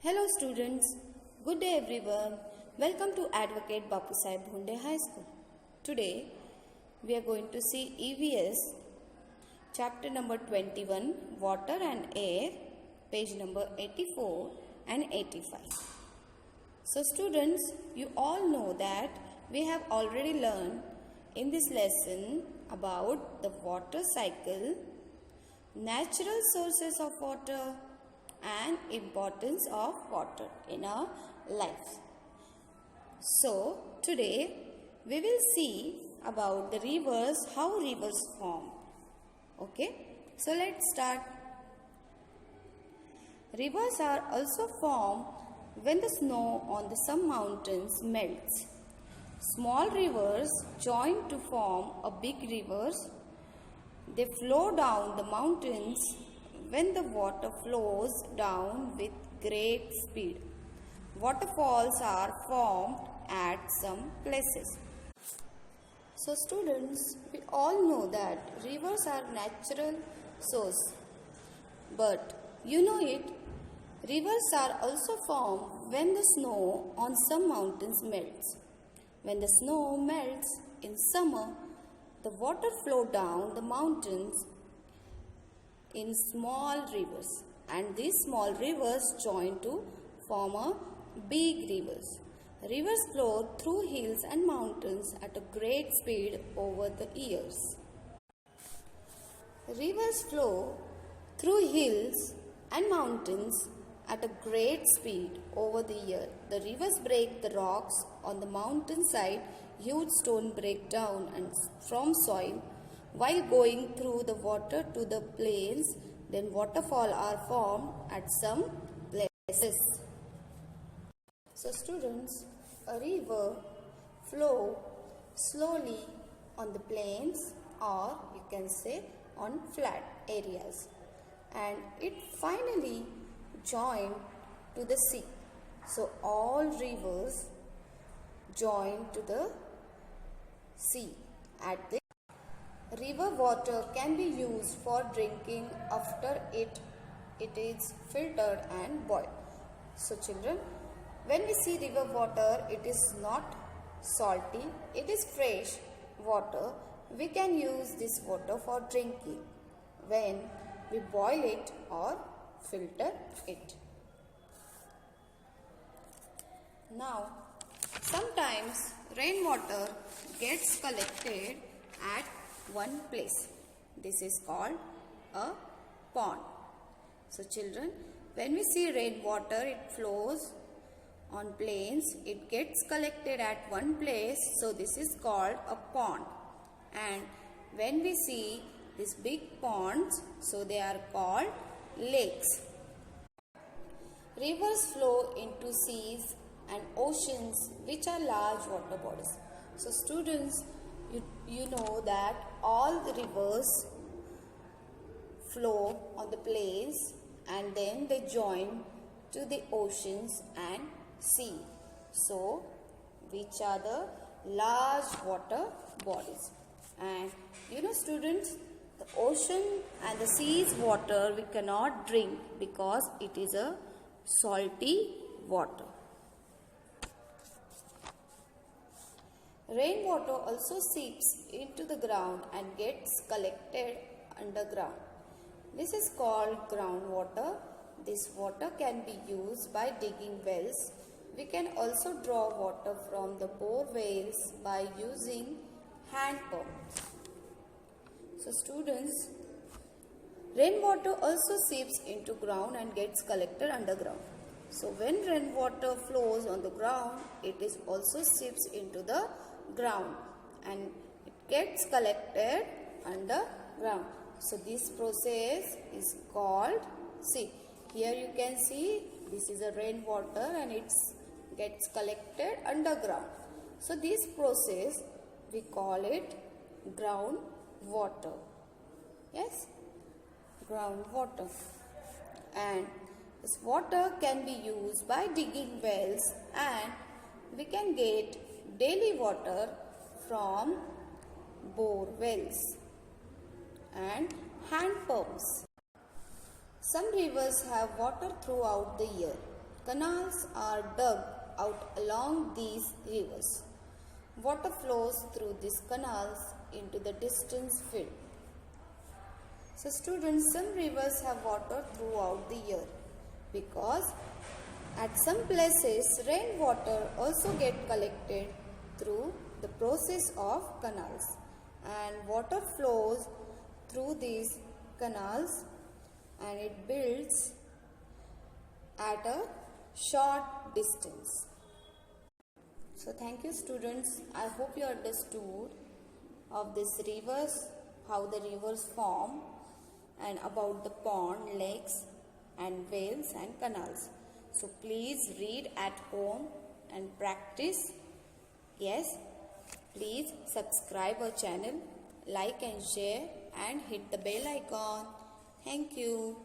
Hello students, good day everyone. Welcome to Advocate Bapu Saheb Bhunde High School. Today we are going to see EVS chapter number 21 Water and Air, page number 84 and 85. So students, you all know that we have already learned in this lesson about the water cycle, natural sources of water, and importance of water in our lives. So today we will see about the rivers, how rivers form. Okay, so let's start. Rivers are also formed when the snow on some mountains melts. Small rivers join to form a big rivers. They flow down the mountains when the water flows down with great speed. Waterfalls are formed at some places. So students, we all know that rivers are natural source. But you know it, rivers are also formed when the snow on some mountains melts. When the snow melts in summer, the water flow down the mountains in small rivers, and these small rivers join to form a big rivers. Rivers flow through hills and mountains at a great speed over the years. Rivers flow through hills and mountains at a great speed over the year. The rivers break the rocks on the mountainside. Huge stones break down and from soil while going through the water to the plains. Then waterfalls are formed at some places. So students, a river flow slowly on the plains, or you can say on flat areas, and it finally join to the sea. So all rivers join to the sea at the river. Water can be used for drinking after it is filtered and boiled. So children, when we see river water, it is not salty, it is fresh water. We can use this water for drinking when we boil it or filter it. Now, sometimes rainwater gets collected at one place. This is called a pond. So children, when we see rainwater, it flows on plains, it gets collected at one place, so this is called a pond. And when we see these big ponds, so they are called lakes. Rivers flow into seas and oceans, which are large water bodies. So students, you know that all the rivers flow on the plains and then they join to the oceans and sea. So which are the large water bodies. And you know students, the ocean and the sea's water we cannot drink because it is a salty water. Rainwater also seeps into the ground and gets collected underground. This is called groundwater. This water can be used by digging wells. We can also draw water from the bore wells by using hand pumps. So students, rainwater also seeps into ground and gets collected underground. So when rainwater flows on the ground, it is also seeps into the ground and it gets collected underground. So this process is called, see, here you can see this is a rainwater and it gets collected underground. So this process we call it groundwater. Yes, groundwater. And this water can be used by digging wells, and we can get daily water from bore wells and hand pumps. Some rivers have water throughout the year. Canals are dug out along these rivers. Water flows through these canals into the distant field. So students, some rivers have water throughout the year because at some places rainwater also get collected through the process of canals, and water flows through these canals and it builds at a short distance. So thank you students. I hope you understood of these rivers, how the rivers form, and about the pond, lakes and wells and canals. So please read at home and practice. Yes, please subscribe our channel, like and share and hit the bell icon. Thank you.